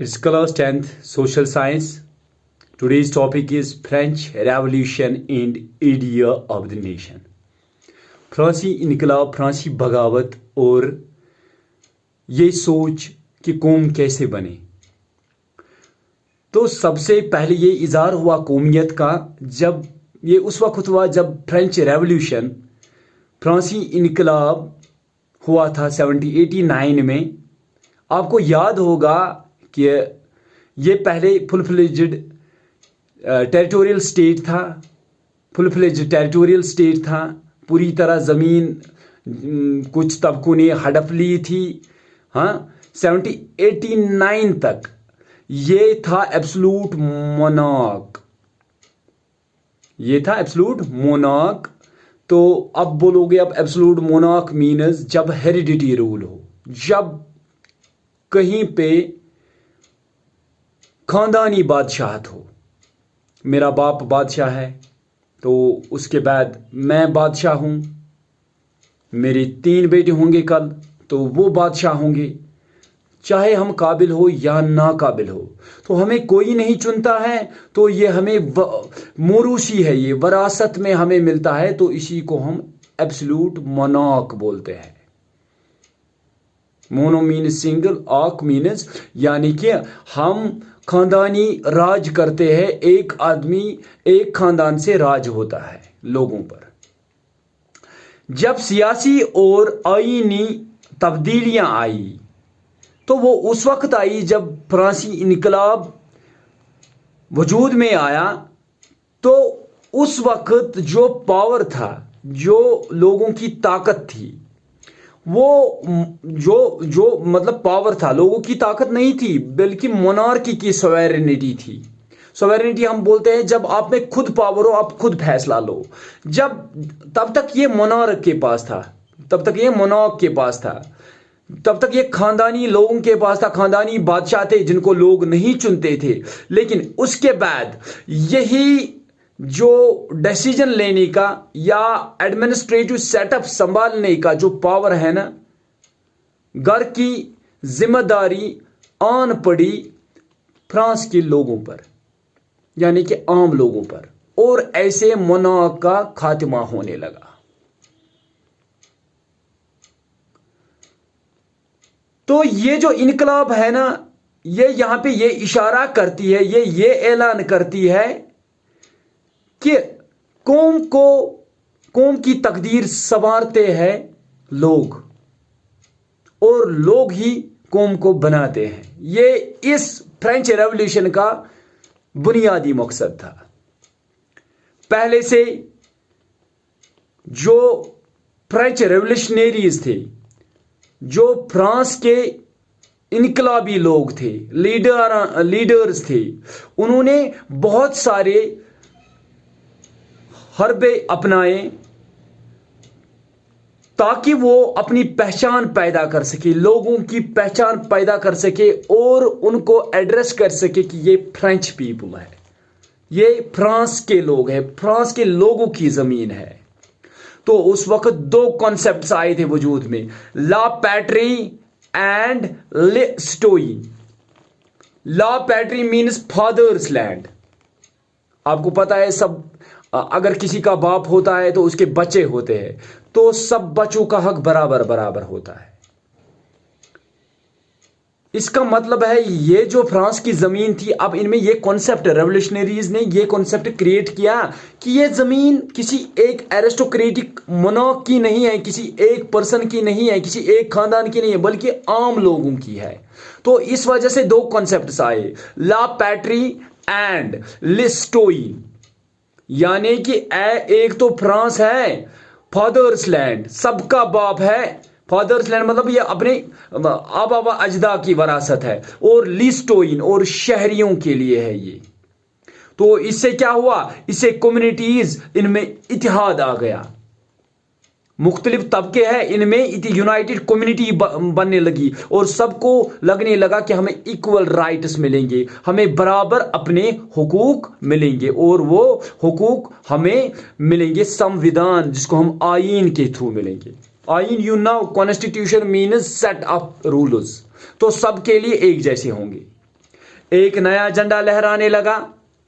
It's class 10th social science. Today's topic is French Revolution and idea of the nation. फ्रांसी इनकलाब, फ्रांसी बगावत और ये सोच कि कौम कैसे बने। तो सबसे पहले ये इज़हार हुआ कौमियत का जब ये उस वक्त हुआ जब फ्रेंच रेवोल्यूशन फ्रांसी इनकलाब हुआ था 1789 में। आपको याद होगा कि ये पहले फुल फ्लेज्ड टेरिटोरियल स्टेट था, पूरी तरह ज़मीन कुछ तबकों ने हड़प ली थी। हाँ, 1789 तक ये था एब्सोल्यूट मोनार्क। तो अब बोलोगे अब एब्सोल्यूट मोनार्क मीन्स जब हेरिडिटी रूल हो, जब कहीं पे खानदानी बादशाहत हो। मेरा बाप बादशाह है तो उसके बाद मैं बादशाह हूँ, मेरे 3 बेटे होंगे कल तो वो बादशाह होंगे, चाहे हम काबिल हो या नाकाबिल हो। तो हमें कोई नहीं चुनता है, तो ये हमें मोरूसी है, ये वरासत में हमें मिलता है। तो इसी को हम एब्सोल्यूट मोनार्क बोलते हैं। Mono means single, arc means यानी कि हम खानदानी राज करते हैं। एक आदमी एक खानदान से राज होता है लोगों पर। जब सियासी और आईनी तब्दीलियां आई तो वो उस वक्त आई जब फ्रांसी इनकलाब वजूद में आया। तो उस वक्त जो पावर था, जो लोगों की ताकत थी, वो जो मतलब पावर था, लोगों की ताकत नहीं थी बल्कि मोनार्की की सॉवरेनिटी थी। सॉवरेनिटी हम बोलते हैं जब आप में खुद पावर हो, आप खुद फैसला लो। तब तक ये मोनार्क के पास था, तब तक ये खानदानी लोगों के पास था, खानदानी बादशाह थे जिनको लोग नहीं चुनते थे। लेकिन उसके बाद यही जो डिसीजन लेने का या एडमिनिस्ट्रेटिव सेटअप संभालने का जो पावर है ना, घर की जिम्मेदारी आन पड़ी फ्रांस के लोगों पर, यानी कि आम लोगों पर। और ऐसे मोनार्क का खात्मा होने लगा। तो ये जो इनकलाब है ना, ये यहां पे ये इशारा करती है, ये ऐलान करती है कि कौम की तकदीर संवारते हैं लोग और लोग ही कौम को बनाते हैं। ये इस फ्रेंच रेवोल्यूशन का बुनियादी मकसद था। पहले से जो फ्रेंच रेवोल्यूशनरीज थे, जो फ्रांस के इनकलाबी लोग थे, लीडर्स थे, उन्होंने बहुत सारे हरबे अपनाए ताकि वो अपनी पहचान पैदा कर सके, लोगों की पहचान पैदा कर सके और उनको एड्रेस कर सके कि ये फ्रेंच पीपल है, ये फ्रांस के लोग हैं, फ्रांस के लोगों की जमीन है। तो उस वक्त 2 कॉन्सेप्ट्स आए थे वजूद में, ला पैट्री एंड ले स्टोई। ला पैट्री मीन्स फादर्स लैंड। आपको पता है सब, अगर किसी का बाप होता है तो उसके बच्चे होते हैं, तो सब बच्चों का हक बराबर होता है। इसका मतलब है ये जो फ्रांस की जमीन थी, अब इनमें ये कॉन्सेप्ट, रेवोल्यूशनरीज ने ये कॉन्सेप्ट क्रिएट किया कि ये जमीन किसी एक एरिस्टोक्रेटिक मोनार्क की नहीं है, किसी एक पर्सन की नहीं है, किसी एक खानदान की नहीं है, बल्कि आम लोगों की है। तो इस वजह से 2 कॉन्सेप्ट्स आए, ला पैट्री एंड लिस्टोइन। यानी कि एक तो फ्रांस है, फादर्स लैंड, सबका बाप है। फादर्स लैंड मतलब ये अपने आबा अजदा की वरासत है। और लिस्टोइन और शहरियों के लिए है ये। तो इससे क्या हुआ, इससे कम्युनिटीज इनमें इतिहाद आ गया। मुख्तलिफ तबके हैं इनमें, यूनाइटेड कम्युनिटी बनने लगी और सबको लगने लगा कि हमें इक्वल राइट्स मिलेंगे, हमें बराबर अपने हुकूक मिलेंगे। और वो हुकूक हमें मिलेंगे संविधान, जिसको हम आईन के थ्रू मिलेंगे। आईन, you know, constitution means set of rules. तो सबके लिए एक जैसे होंगे। एक नया झंडा लहराने लगा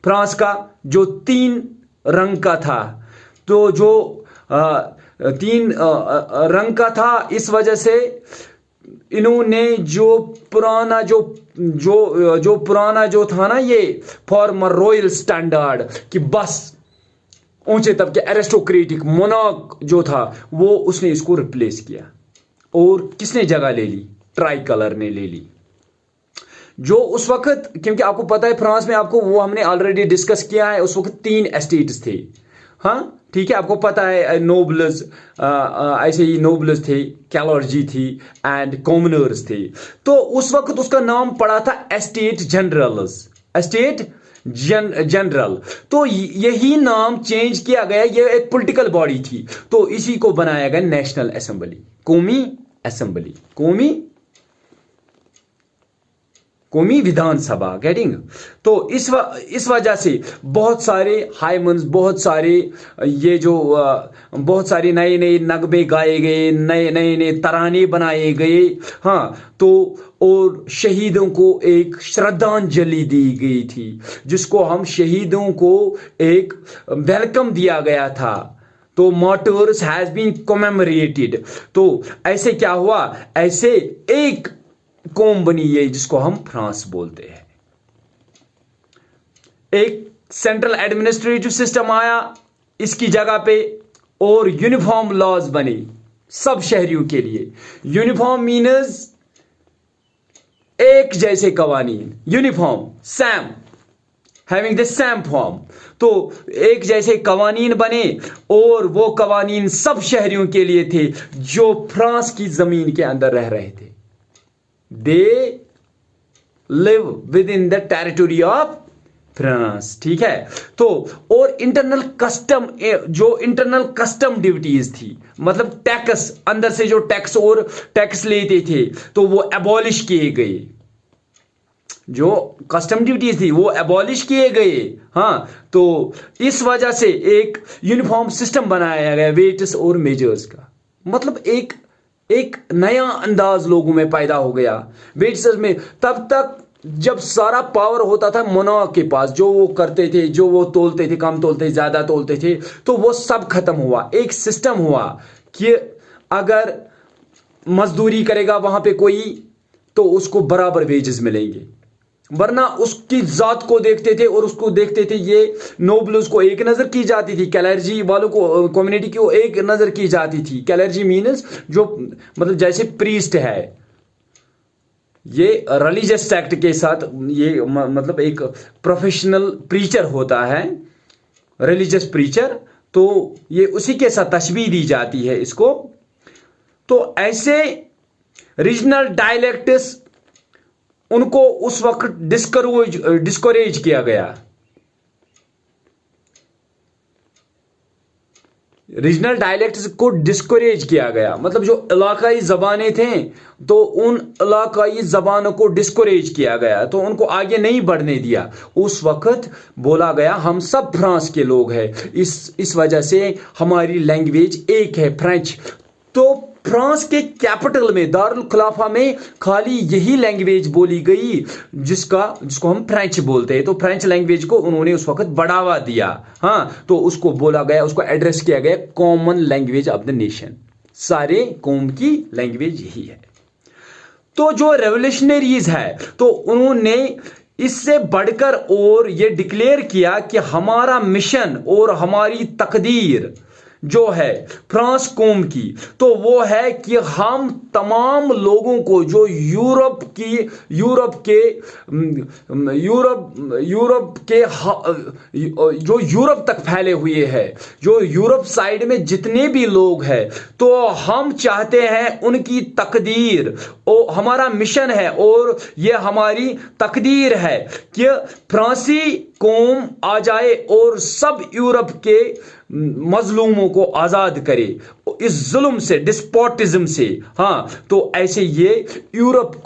फ्रांस का, जो 3 रंग का था। तो जो 3 रंग का था, इस वजह से इन्होंने जो पुराना जो था ना, ये फॉर्मर रॉयल स्टैंडर्ड कि बस ऊंचे तबके एरिस्टोक्रेटिक मोनार्क जो था, वो उसने इसको रिप्लेस किया। और किसने जगह ले ली? ट्राई कलर ने ले ली। जो उस वक्त, क्योंकि आपको पता है फ्रांस में, आपको वो हमने ऑलरेडी डिस्कस किया है, उस वक्त 3 एस्टेट्स थे। हाँ ठीक है, आपको पता है नोबल्स, ऐसे ही नोबल्स थे, कैलर्जी थी एंड कॉमनर्स थे। तो उस वक्त उसका नाम पड़ा था एस्टेट जनरल्स, एस्टेट जनरल। तो यही नाम चेंज किया गया, ये एक पॉलिटिकल बॉडी थी, तो इसी को बनाया गया नेशनल असेंबली, कौमी असेंबली, कौमी विधानसभा। गेटिंग? तो इस वजह से बहुत सारे हाइमन्स, बहुत सारे ये जो बहुत सारे नए नए नगमे गाए गए, नए नए तराने बनाए गए। हाँ, तो और शहीदों को एक श्रद्धांजलि दी गई थी, जिसको हम शहीदों को एक वेलकम दिया गया था। तो मार्टर्स हैज बीन कमेमोरेटेड। तो ऐसे क्या हुआ? ऐसे एक कौम बनी है जिसको हम फ्रांस बोलते हैं। एक सेंट्रल एडमिनिस्ट्रेटिव सिस्टम आया इसकी जगह पे, और यूनिफॉर्म लॉज बने सब शहरियों के लिए। यूनिफॉर्म मीन्स एक जैसे कवानीन, uniform, same, having the same form. तो एक जैसे कवानीन बने, और वो कवानीन सब शहरियों के लिए थे जो फ्रांस की जमीन के अंदर रह रहे थे। They live within the territory of France. ठीक है? तो और इंटरनल कस्टम, जो इंटरनल कस्टम ड्यूटीज थी, मतलब टैक्स, अंदर से जो टैक्स और टैक्स लेते थे, तो वो एबॉलिश किए गए। जो कस्टम ड्यूटीज थी वो एबॉलिश किए गए। हाँ, तो इस वजह से एक यूनिफॉर्म सिस्टम बनाया गया वेट्स और मेजर्स का। मतलब एक नया अंदाज लोगों में पैदा हो गया वेट्स में। तब तक जब सारा पावर होता था मोनार्क के पास, जो वो करते थे, जो वो तोलते थे, कम तोलते थे, ज्यादा तोलते थे, तो वो सब खत्म हुआ। एक सिस्टम हुआ कि अगर मजदूरी करेगा वहां पे कोई, तो उसको बराबर वेजेस मिलेंगे। वरना उसकी जात को देखते थे और उसको देखते थे, ये नोबल्स को एक नजर की जाती थी, कैलर्जी वालों को, कम्युनिटी को एक नजर की जाती थी। कैलर्जी मीन्स जो मतलब जैसे प्रीस्ट है, ये रिलीजियस सेक्ट के साथ, ये मतलब एक प्रोफेशनल प्रीचर होता है, रिलीजियस प्रीचर, तो ये उसी के साथ तशबीह दी जाती है इसको। तो ऐसे रीजनल डायलेक्ट्स, उनको उस वक्त डिस्करेज किया गया। रीजनल डायलेक्ट्स को डिस्करेज किया गया, मतलब जो इलाकाई जबानें थे, तो उन इलाकाई जबानों को डिस्करेज किया गया, तो उनको आगे नहीं बढ़ने दिया। उस वक्त बोला गया हम सब फ्रांस के लोग हैं, इस वजह से हमारी लैंग्वेज एक है, फ्रेंच। तो फ्रांस के कैपिटल में, दारुल खिलाफा में, खाली यही लैंग्वेज बोली गई जिसको हम फ्रेंच बोलते हैं। तो फ्रेंच लैंग्वेज को उन्होंने उस वक्त बढ़ावा दिया। हाँ, तो उसको बोला गया, उसको एड्रेस किया गया common language of the nation. सारे कौम की लैंग्वेज यही है। तो जो रेवोल्यूशनरीज है, तो उन्होंने इससे बढ़कर और ये डिक्लेयर किया कि हमारा मिशन और हमारी तकदीर जो है फ्रांस कौम की, तो वो है कि हम तमाम लोगों को जो यूरोप के जो यूरोप तक फैले हुए हैं, जो यूरोप साइड में जितने भी लोग हैं, तो हम चाहते हैं उनकी तकदीर, और हमारा मिशन है और ये हमारी तकदीर है कि फ्रांसी कौम आ जाए और सब यूरोप के मजलूमों को आजाद करे इस जुल्म से, डिस्पोटिज्म से। हाँ, तो ऐसे ये यूरोप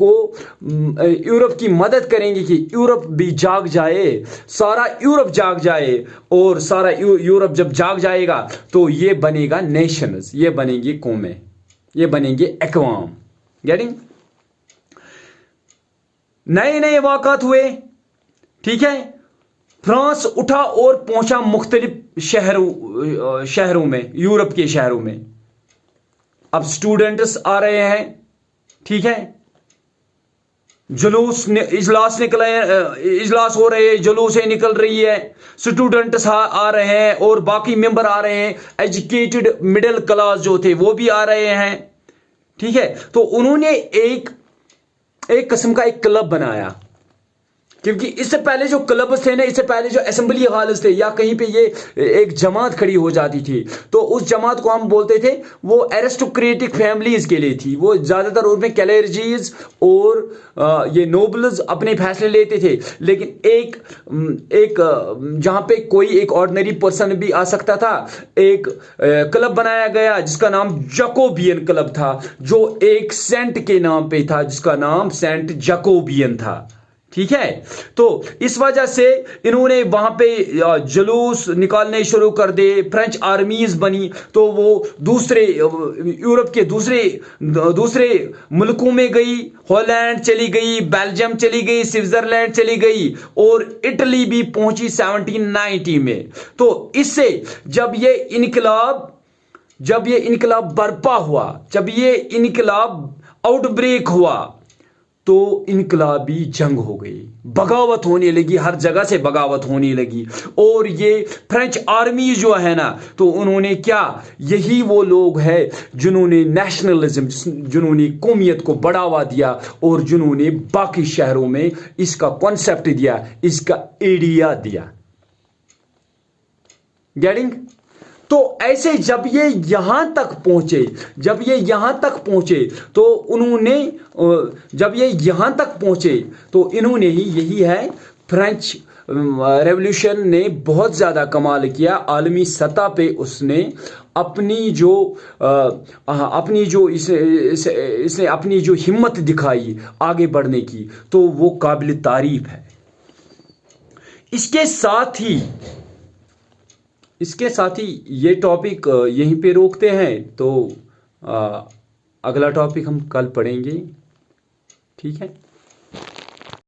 की मदद करेंगे कि यूरोप भी जाग जाए, सारा यूरोप जाग जाए, और सारा यूरोप जब जाग जाएगा तो ये बनेगा नेशंस, ये बनेंगे कौमें, ये बनेंगे अक़वाम। गेटिंग? नए नए वाक़ात हुए, ठीक है। फ्रांस उठा और पहुंचा मुख्तलिफ शहरों में, यूरोप के शहरों में। अब स्टूडेंट्स आ रहे हैं, ठीक है, इजलास हो रहे हैं, जुलूसें निकल रही है, स्टूडेंट्स आ रहे हैं और बाकी मेंबर आ रहे हैं, एजुकेटेड मिडिल क्लास जो थे वो भी आ रहे हैं, ठीक है। तो उन्होंने एक किस्म का एक क्लब बनाया, क्योंकि इससे पहले जो क्लब थे ना, इससे पहले जो असेंबली हॉल्स थे या कहीं पे ये एक जमात खड़ी हो जाती थी, तो उस जमात को हम बोलते थे वो एरिस्टोक्रेटिक फैमिलीज के लिए थी। वो ज्यादातर उनमें कैलेर्जीज और ये नोबल्स अपने फैसले लेते थे, लेकिन एक जहां पे कोई एक ऑर्डिनरी पर्सन भी आ सकता था। एक क्लब बनाया गया जिसका नाम जैकोबियन क्लब था, जो एक सेंट के नाम पे था, जिसका नाम सेंट जैकोबियन था, ठीक है। तो इस वजह से इन्होंने वहां पे जुलूस निकालने शुरू कर दे, फ्रेंच आर्मीज बनी, तो वो दूसरे यूरोप के दूसरे मुल्कों में गई, हॉलैंड चली गई, बेल्जियम चली गई, स्विट्जरलैंड चली गई और इटली भी पहुंची 1790 में। तो इससे जब ये इनकलाब बर्पा हुआ, जब ये इनकलाब आउटब्रेक हुआ, तो इनकलाबी जंग हो गई, बगावत होने लगी, हर जगह से बगावत होने लगी। और ये फ्रेंच आर्मी जो है ना, तो उन्होंने क्या, यही वो लोग हैं जिन्होंने नेशनलिज्म, जिन्होंने कौमियत को बढ़ावा दिया और जिन्होंने बाकी शहरों में इसका कॉन्सेप्ट दिया, इसका आइडिया दिया। गेटिंग? तो ऐसे जब ये यहां तक पहुंचे, तो उन्होंने, जब ये यहां तक पहुंचे तो इन्होंने ही, यही है, फ्रेंच रेवोल्यूशन ने बहुत ज्यादा कमाल किया आलमी सतह पे। उसने इसने अपनी जो हिम्मत दिखाई आगे बढ़ने की, तो वो काबिल तारीफ है। इसके साथ ही ये टॉपिक यहीं पे रोकते हैं, तो अगला टॉपिक हम कल पढ़ेंगे, ठीक है।